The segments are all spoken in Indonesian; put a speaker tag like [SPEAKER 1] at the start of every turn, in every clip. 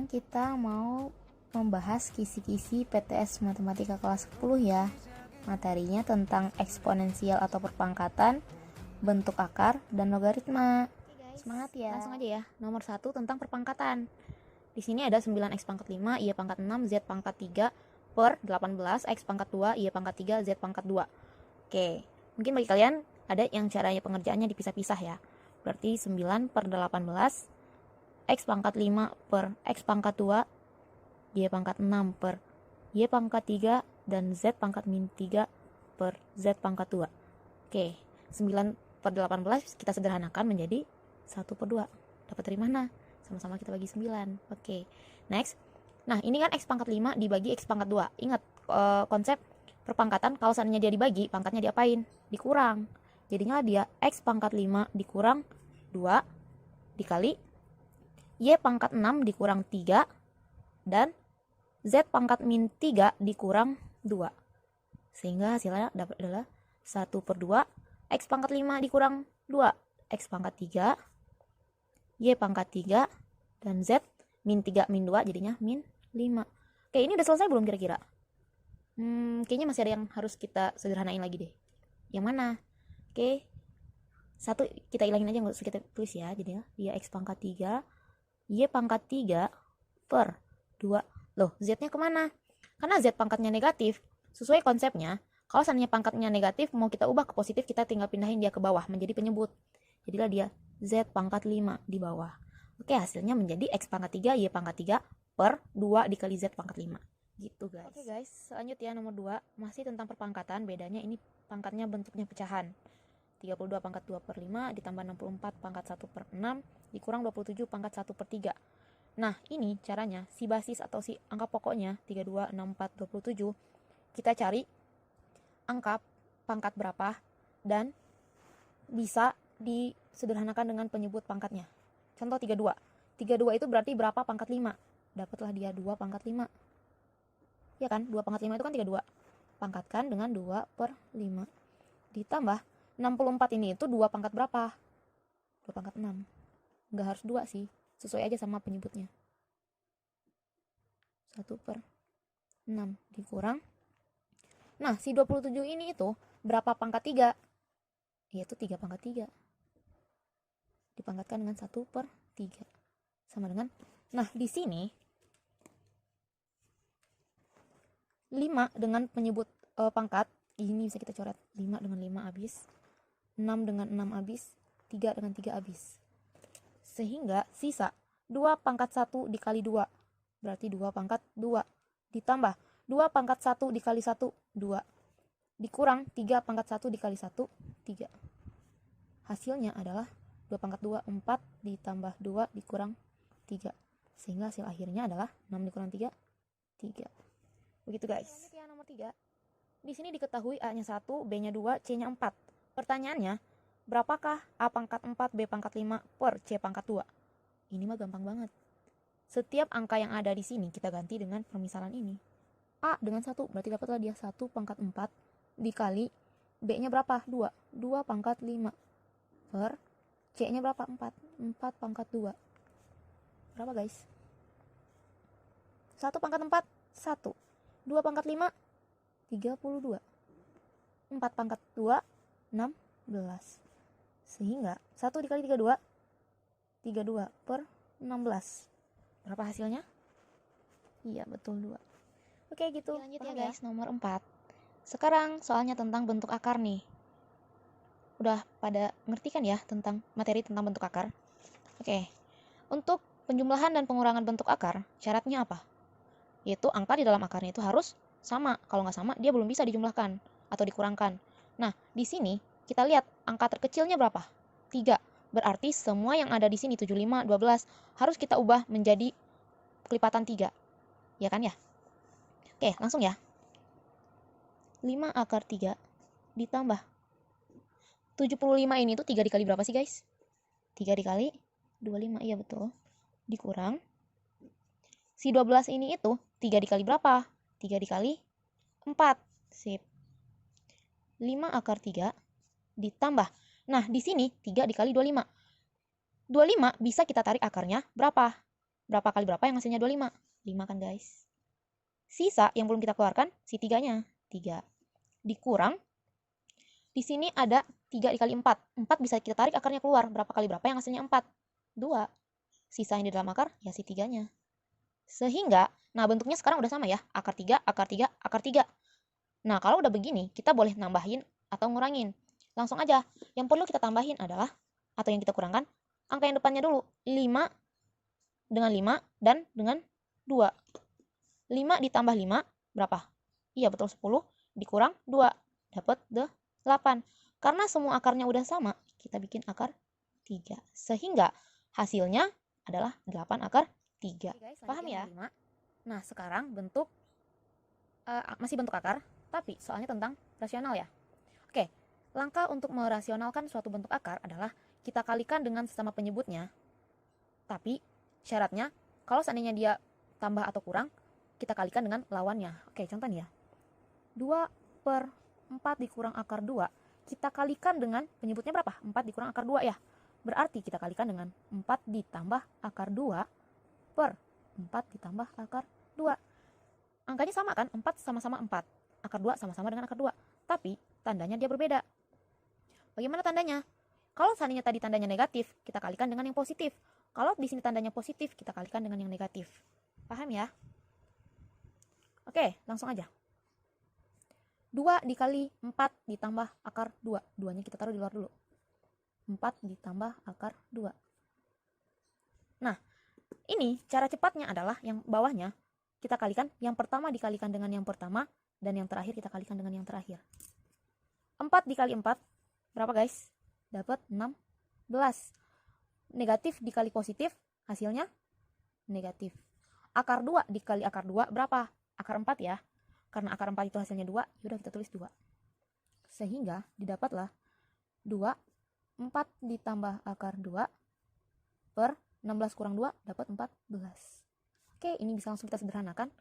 [SPEAKER 1] Sekarang kita mau membahas kisi-kisi PTS Matematika kelas 10 ya. Materinya tentang eksponensial atau perpangkatan, bentuk akar, dan logaritma. Semangat ya. Langsung aja ya. Nomor 1 tentang perpangkatan. Di sini ada 9x pangkat 5, y pangkat 6, z pangkat 3 per 18, x pangkat 2, y pangkat 3, z pangkat 2. Oke, mungkin bagi kalian ada yang caranya pengerjaannya dipisah-pisah ya. Berarti 9 per 18, x pangkat 5 per x pangkat 2, y pangkat 6 per y pangkat 3, dan z pangkat min 3 per z pangkat 2. Oke, 9 per 18 kita sederhanakan menjadi 1 per 2. Dapat dari mana? Sama-sama kita bagi 9. Oke, next. Nah, ini kan x pangkat 5 dibagi x pangkat 2. Ingat konsep perpangkatan, kalau seandainya dia dibagi, pangkatnya diapain? Dikurang. Jadinya dia x pangkat 5 dikurang 2 dikali y pangkat 6 dikurang 3 dan z pangkat min 3 dikurang 2. Sehingga hasilnya dapat adalah 1 per 2 x pangkat 5 dikurang 2 x pangkat 3 y pangkat 3 dan z min 3 min 2 jadinya min 5. Oke, ini udah selesai belum kira-kira? Kayaknya masih ada yang harus kita sederhanain lagi deh. Yang mana? Oke, satu kita ilangin aja, nggak usah kita tulis ya. Jadi ya x pangkat 3 y pangkat 3 per 2. Loh, z-nya kemana? Karena z pangkatnya negatif, sesuai konsepnya, kalau seandainya pangkatnya negatif, mau kita ubah ke positif, kita tinggal pindahin dia ke bawah menjadi penyebut. Jadilah dia z pangkat 5 di bawah. Oke, hasilnya menjadi x pangkat 3 y pangkat 3 per 2 dikali z pangkat 5. Gitu guys. Oke guys, selanjutnya nomor 2, masih tentang perpangkatan. Bedanya ini pangkatnya bentuknya pecahan. 32 pangkat 2 per 5 ditambah 64 pangkat 1 per 6 dikurang 27 pangkat 1 per 3. Nah, ini caranya, si basis atau si angka pokoknya 32, 64, 27, kita cari angka pangkat berapa dan bisa disederhanakan dengan penyebut pangkatnya. Contoh 32. 32 itu berarti berapa pangkat 5? Dapatlah dia 2 pangkat 5. Ya kan? 2 pangkat 5 itu kan 32. Pangkatkan dengan 2 per 5. Ditambah 64 ini itu 2 pangkat berapa? 2 pangkat 6. Nggak harus 2 sih. Sesuai aja sama penyebutnya. 1 per 6 dikurang. Nah, si 27 ini itu berapa pangkat 3? Yaitu 3 pangkat 3. Dipangkatkan dengan 1 per 3. Sama dengan, nah di sini 5 dengan penyebut pangkat, ini bisa kita coret 5 dengan 5 habis, 6 dengan 6 habis, 3 dengan 3 habis. Sehingga sisa 2 pangkat 1 dikali 2, berarti 2 pangkat 2, ditambah 2 pangkat 1 dikali 1, 2, dikurang 3 pangkat 1 dikali 1, 3. Hasilnya adalah 2 pangkat 2, 4, ditambah 2 dikurang 3. Sehingga hasil akhirnya adalah 6 dikurang 3, 3. Begitu guys. Selanjutnya nomor 3. Di sini diketahui A-nya 1, B-nya 2, C-nya 4. Pertanyaannya, berapakah A pangkat 4, B pangkat 5 per C pangkat 2? Ini mah gampang banget. Setiap angka yang ada di sini kita ganti dengan permisalan ini. A dengan 1, berarti dapatlah dia 1 pangkat 4 dikali B-nya berapa? 2. 2 pangkat 5 per C-nya berapa? 4. 4 pangkat 2. Berapa guys? 1 pangkat 4, 1. 2 pangkat 5, 32. 4 pangkat 2, 16. Sehingga 1 dikali 32, 32 per 16. Berapa hasilnya? Iya, betul 2. Oke, gitu. Lanjut ya guys, nomor 4. Sekarang soalnya tentang bentuk akar nih. Udah pada ngerti kan ya tentang materi tentang bentuk akar? Oke. Untuk penjumlahan dan pengurangan bentuk akar, syaratnya apa? Yaitu angka di dalam akarnya itu harus sama. Kalau nggak sama, dia belum bisa dijumlahkan atau dikurangkan. Nah, di sini kita lihat angka terkecilnya berapa? 3. Berarti semua yang ada di sini 7, 5, 12 harus kita ubah menjadi kelipatan 3. Ya kan ya? Oke, langsung ya. 5 akar 3 ditambah 75 ini tuh 3 dikali berapa sih guys? 3 dikali 25, iya betul. Dikurang si 12 ini itu 3 dikali berapa? 3 dikali 4. Sip. 5 akar 3 ditambah. Nah, di sini 3 dikali 25. 25 bisa kita tarik akarnya berapa? Berapa kali berapa yang hasilnya 25? 5 kan guys. Sisa yang belum kita keluarkan, si 3-nya. 3. Dikurang, di sini ada 3 dikali 4. 4 bisa kita tarik akarnya keluar. Berapa kali berapa yang hasilnya 4? 2. Sisa yang di dalam akar, ya si 3-nya. Sehingga, nah bentuknya sekarang udah sama ya. Akar 3, akar 3, akar 3. Nah, kalau udah begini, kita boleh nambahin atau ngurangin. Langsung aja. Yang perlu kita tambahin adalah, atau yang kita kurangkan, angka yang depannya dulu. 5 dengan 5 dan dengan 2. 5 ditambah 5, berapa? Iya, betul 10. Dikurang 2, dapat 8. Karena semua akarnya udah sama, kita bikin akar 3. Sehingga hasilnya adalah 8 akar 3. Oke guys, paham ya? Nah, sekarang bentuk masih bentuk akar, tapi soalnya tentang rasional ya. Oke, langkah untuk merasionalkan suatu bentuk akar adalah kita kalikan dengan sesama penyebutnya. Tapi syaratnya, kalau seandainya dia tambah atau kurang, kita kalikan dengan lawannya. Oke, contohnya ya. 2/4 dikurang akar 2, kita kalikan dengan penyebutnya berapa? 4 dikurang akar 2 ya. Berarti kita kalikan dengan 4 ditambah akar 2 per 4 ditambah akar 2. Angkanya sama kan? 4 sama-sama 4. Akar 2 sama-sama dengan akar 2. Tapi tandanya dia berbeda. Bagaimana tandanya? Kalau seandainya tadi tandanya negatif, kita kalikan dengan yang positif. Kalau di sini tandanya positif, kita kalikan dengan yang negatif. Paham ya? Oke, langsung aja. 2 dikali 4 ditambah akar 2. 2-nya kita taruh di luar dulu. 4 ditambah akar 2. Nah, ini cara cepatnya adalah yang bawahnya kita kalikan, yang pertama dikalikan dengan yang pertama, dan yang terakhir kita kalikan dengan yang terakhir. 4 dikali 4, berapa guys? Dapat 16. Negatif dikali positif, hasilnya negatif. Akar 2 dikali akar 2, berapa? Akar 4 ya. Karena akar 4 itu hasilnya 2, yaudah kita tulis 2. Sehingga didapatlah 2, 4 ditambah akar 2 per 16 kurang 2 dapat 14. Oke, ini bisa langsung kita sederhanakan.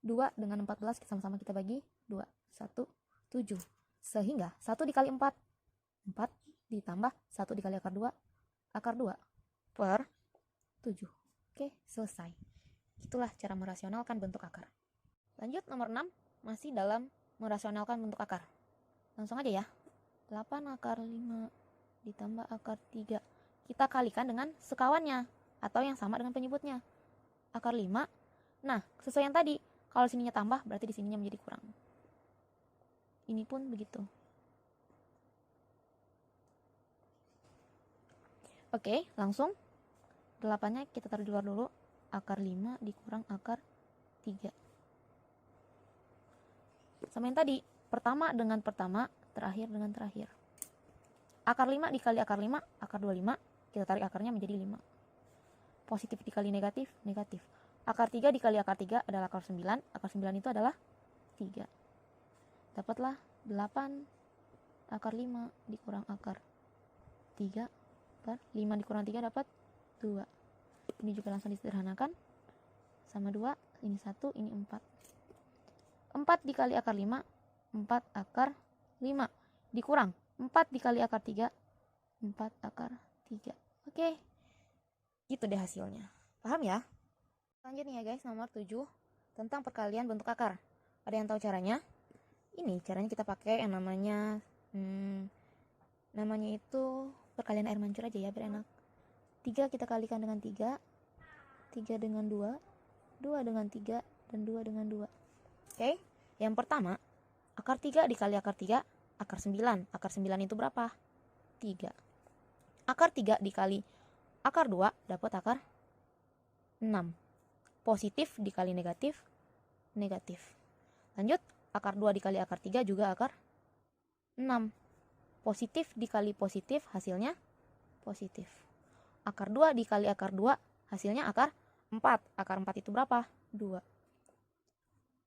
[SPEAKER 1] 2 dengan 14 sama-sama kita bagi 2, 1, 7. Sehingga 1 dikali 4, 4 ditambah 1 dikali akar 2 per 7. Oke, selesai. Itulah cara merasionalkan bentuk akar. Lanjut nomor 6, masih dalam merasionalkan bentuk akar. Langsung aja ya. 8 akar 5 ditambah akar 3. Kita kalikan dengan sekawannya atau yang sama dengan penyebutnya. Akar 5. Nah, sesuai yang tadi. Kalau sininya tambah, berarti di sininya menjadi kurang. Ini pun begitu. Oke, langsung 8-nya kita taruh di luar dulu. Akar 5 dikurang akar 3. Sama yang tadi, pertama dengan pertama, terakhir dengan terakhir. Akar 5 dikali akar 5, akar 25, kita tarik akarnya menjadi 5. Positif dikali negatif, negatif. Akar 3 dikali akar 3 adalah akar 9, akar 9 itu adalah 3. Dapatlah 8 akar 5 dikurang akar 3 per 5 dikurang 3 dapat 2. Ini juga langsung disederhanakan. Sama 2, ini 1, ini 4. 4 dikali akar 5, 4 akar 5. Dikurang 4 dikali akar 3, 4 akar 3. Oke, gitu deh hasilnya. Paham ya? Lanjut nih ya guys, nomor 7 tentang perkalian bentuk akar. Ada yang tahu caranya? Ini caranya kita pakai yang namanya namanya itu perkalian air mancur aja ya, biar enak. 3 kita kalikan dengan 3, 3 dengan 2, 2 dengan 3, dan 2 dengan 2. Oke, yang pertama, akar 3 dikali akar 3, akar 9. Akar 9 itu berapa? 3. Akar 3 dikali akar 2 dapat akar 6. Positif dikali negatif, negatif. Lanjut, akar 2 dikali akar 3 juga akar 6. Positif dikali positif, hasilnya positif. Akar 2 dikali akar 2, hasilnya akar 4. Akar 4 itu berapa? 2.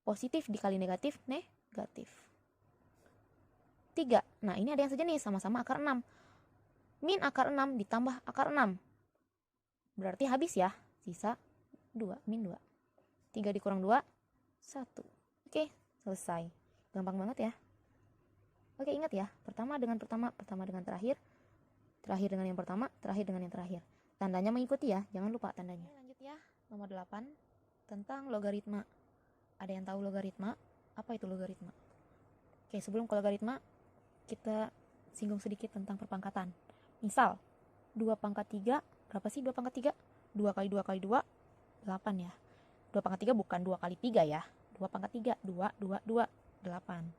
[SPEAKER 1] Positif dikali negatif, negatif. 3. Nah, ini ada yang sejenis, sama-sama akar 6. Min akar 6 ditambah akar 6. Berarti habis ya, sisa 2, min 2. 3 dikurang 2, 1. Oke, selesai. Gampang banget ya. Oke, ingat ya, pertama dengan pertama, pertama dengan terakhir, terakhir dengan yang pertama, terakhir dengan yang terakhir. Tandanya mengikuti ya, jangan lupa tandanya. Oke, lanjut ya. nomor 8 tentang logaritma. Ada yang tahu logaritma? Apa itu logaritma? Oke, sebelum ke logaritma, kita singgung sedikit tentang perpangkatan. Misal, 2 pangkat 3, berapa sih 2 pangkat 3? 2 kali 2 kali 2, 8 ya. 2 pangkat 3 bukan 2 kali 3 ya. 2 pangkat 3, 2, 2, 2, 8.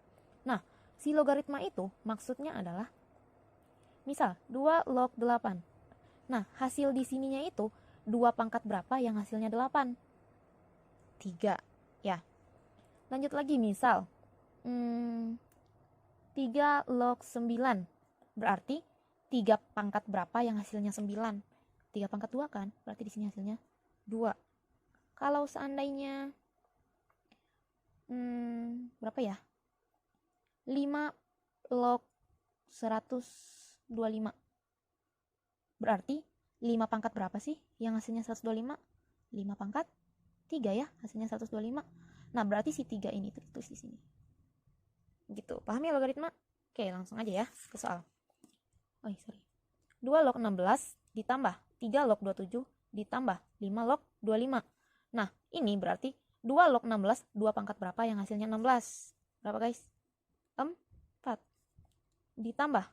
[SPEAKER 1] Nah, si logaritma itu maksudnya adalah, misal, 2 log 8. Nah, hasil di sininya itu 2 pangkat berapa yang hasilnya 8? 3, ya. Lanjut lagi, misal, 3 log 9. Berarti 3 pangkat berapa yang hasilnya 9? 3 pangkat 2 kan? Berarti di sini hasilnya 2. Kalau seandainya berapa ya? 5 log 125. Berarti 5 pangkat berapa sih yang hasilnya 125? 5 pangkat 3 ya, hasilnya 125. Nah, berarti si 3 ini tulis di sini. Gitu. Paham ya logaritma? Oke, langsung aja ya ke soal. 2 log 16 ditambah 3 log 27 ditambah 5 log 25. Nah, ini berarti 2 log 16, 2 pangkat berapa yang hasilnya 16? Berapa guys? 4. Ditambah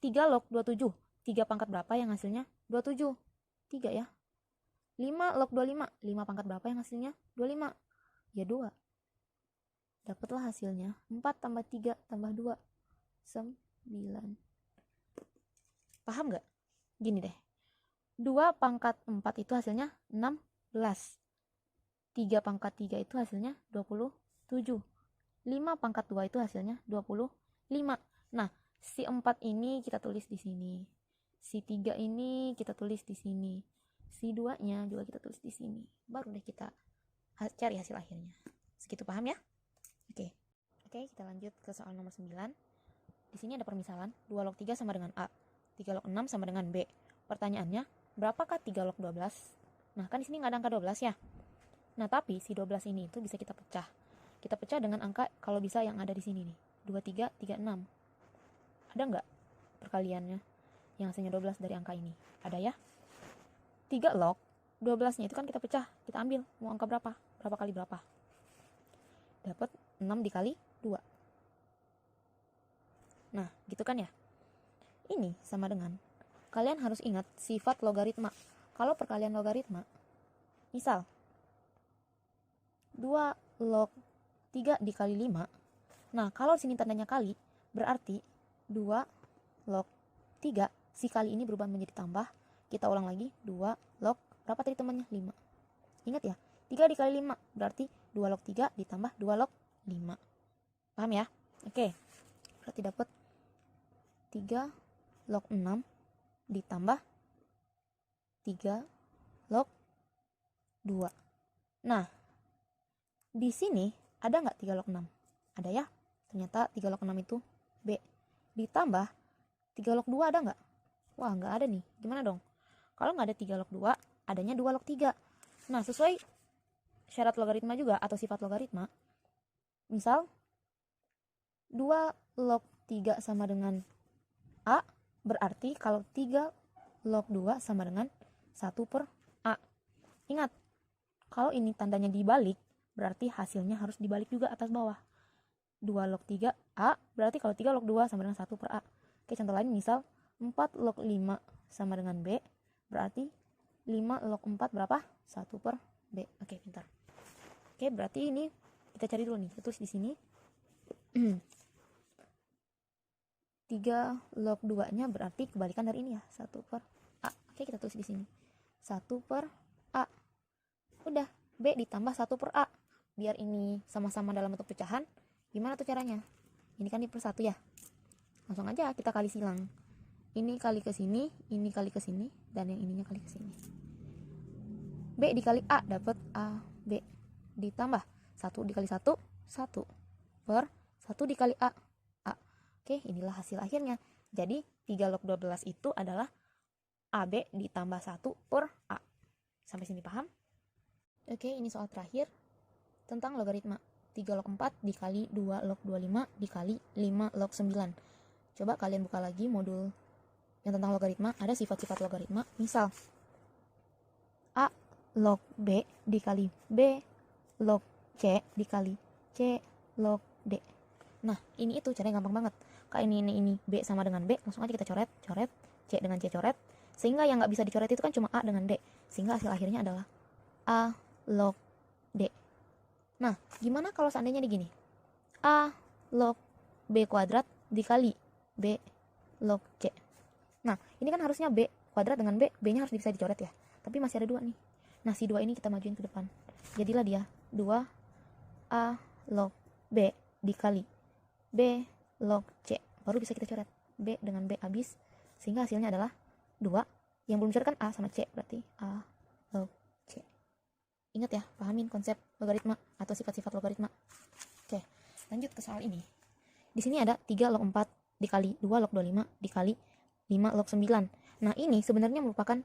[SPEAKER 1] 3 log 27, 3 pangkat berapa yang hasilnya 27? 3 ya. 5 log 25, 5 pangkat berapa yang hasilnya 25? Ya 2. Dapatlah hasilnya 4 tambah 3 tambah 2, 9. Paham gak? Gini deh, 2 pangkat 4 itu hasilnya 16. 3 pangkat 3 itu hasilnya 27. 5 pangkat 2 itu hasilnya 25. Nah, si 4 ini kita tulis di sini. Si 3 ini kita tulis di sini. Si 2-nya juga kita tulis di sini. Baru deh kita cari hasil akhirnya. Segitu paham ya? Oke, kita lanjut ke soal nomor 9. Di sini ada permisalan 2 log 3 sama dengan A, 3 log 6 sama dengan B. Pertanyaannya, berapakah 3 log 12? Nah, kan di sini nggak ada angka 12 ya. Nah, tapi si 12 ini itu bisa kita pecah. Kita pecah dengan angka kalau bisa yang ada di sini nih. 23, 36. Ada nggak perkaliannya yang hasilnya 12 dari angka ini? Ada ya? 3 log 12-nya itu kan kita pecah. Kita ambil mau angka berapa? Berapa kali berapa? Dapat 6 dikali 2. Nah, gitu kan ya? Ini sama dengan, kalian harus ingat sifat logaritma. Kalau perkalian logaritma, misal 2 log 3 dikali 5. Nah, kalau sini tandanya kali, berarti 2 log 3, si kali ini berubah menjadi tambah. Kita ulang lagi, 2 log, berapa tadi temannya? 5. Ingat ya, 3 dikali 5, berarti 2 log 3 ditambah 2 log 5. Paham ya? Oke, berarti dapat 3 log 6 ditambah 3 log 2. Nah, di sini ada nggak 3 log 6? Ada ya. Ternyata 3 log 6 itu B. Ditambah 3 log 2 ada nggak? Wah, nggak ada nih. Gimana dong? Kalau nggak ada 3 log 2, adanya 2 log 3. Nah, sesuai syarat logaritma juga atau sifat logaritma. Misal 2 log 3 sama dengan A, berarti kalau 3 log 2 sama dengan 1 per A. Ingat, kalau ini tandanya dibalik, berarti hasilnya harus dibalik juga atas bawah. 2 log 3 A, berarti kalau 3 log 2 sama dengan 1 per A. Oke, contoh lain misal 4 log 5 sama dengan B, berarti 5 log 4 berapa? 1 per B. Oke, pintar. Oke, berarti ini kita cari dulu nih. Kita tulis di sini. 3 log 2-nya berarti kebalikan dari ini ya, 1 per A. Oke, kita tulis di sini. 1 per A. Udah, B ditambah 1 per A. Biar ini sama-sama dalam bentuk pecahan, gimana tuh caranya? Ini kan di per 1 ya. Langsung aja kita kali silang. Ini kali ke sini, ini kali ke sini, dan yang ininya kali ke sini. B dikali A dapat A, B. Ditambah 1 dikali 1, 1 per 1 dikali A. Oke, inilah hasil akhirnya. Jadi 3 log 12 itu adalah AB ditambah 1 per A. Sampai sini paham? Oke, ini soal terakhir tentang logaritma. 3 log 4 dikali 2 log 25 dikali 5 log 9. Coba kalian buka lagi modul yang tentang logaritma. Ada sifat-sifat logaritma. Misal A log B dikali B log C dikali C log D. Nah, ini itu caranya gampang banget. Kayak ini B sama dengan B, langsung aja kita coret, C dengan C coret. Sehingga yang nggak bisa dicoret itu kan cuma A dengan D. Sehingga hasil akhirnya adalah A log D. Nah, gimana kalau seandainya begini? A log B kuadrat dikali B log C. Nah, ini kan harusnya B kuadrat dengan B, B-nya harus bisa dicoret ya. Tapi masih ada 2 nih. Nah, si 2 ini kita majuin ke depan. Jadilah dia 2A log B dikali B log C. Baru bisa kita coret. B dengan B habis. Sehingga hasilnya adalah 2. Yang belum dicoret kan A sama C. Berarti A log C. Ingat ya, pahamin konsep logaritma atau sifat-sifat logaritma. Oke, lanjut ke soal ini. Di sini ada 3 log 4 dikali 2 log 25 dikali 5 log 9. Nah, ini sebenarnya merupakan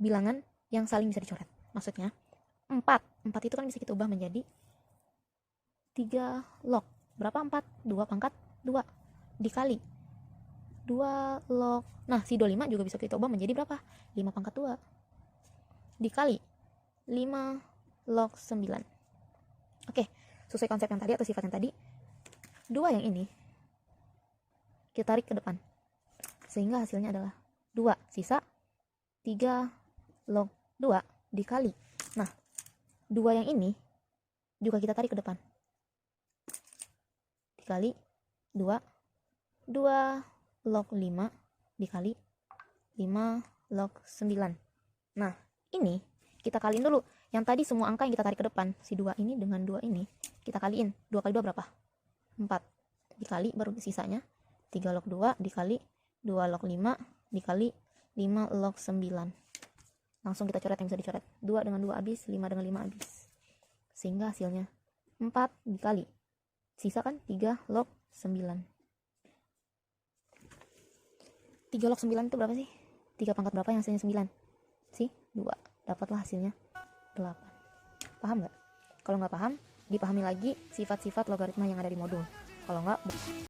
[SPEAKER 1] bilangan yang saling bisa dicoret. Maksudnya, 4 itu kan bisa kita ubah menjadi 3 log. Berapa 4? 2 pangkat 2 dikali 2 log. Nah, si 25 juga bisa kita ubah menjadi berapa? 5 pangkat 2 dikali 5 log 9. Oke, sesuai konsep yang tadi atau sifat yang tadi, 2 yang ini kita tarik ke depan. Sehingga hasilnya adalah 2. Sisa 3 log 2 dikali. Nah, 2 yang ini juga kita tarik ke depan. Dikali 2 log 5 dikali 5 log 9. Nah, ini kita kaliin dulu. Yang tadi semua angka yang kita tarik ke depan, si 2 ini dengan 2 ini kita kaliin. 2 kali 2 berapa? 4. Dikali baru sisanya 3 log 2 dikali 2 log 5 dikali 5 log 9. Langsung kita coret yang bisa dicoret. 2 dengan 2 habis, 5 dengan 5 habis. Sehingga hasilnya 4 dikali. Sisa kan 3 log 9. 3 log 9 itu berapa sih? 3 pangkat berapa yang hasilnya 9? Sih, 2. Dapatlah hasilnya 8. Paham nggak? Kalau nggak paham, dipahami lagi sifat-sifat logaritma yang ada di modul. Kalau nggak,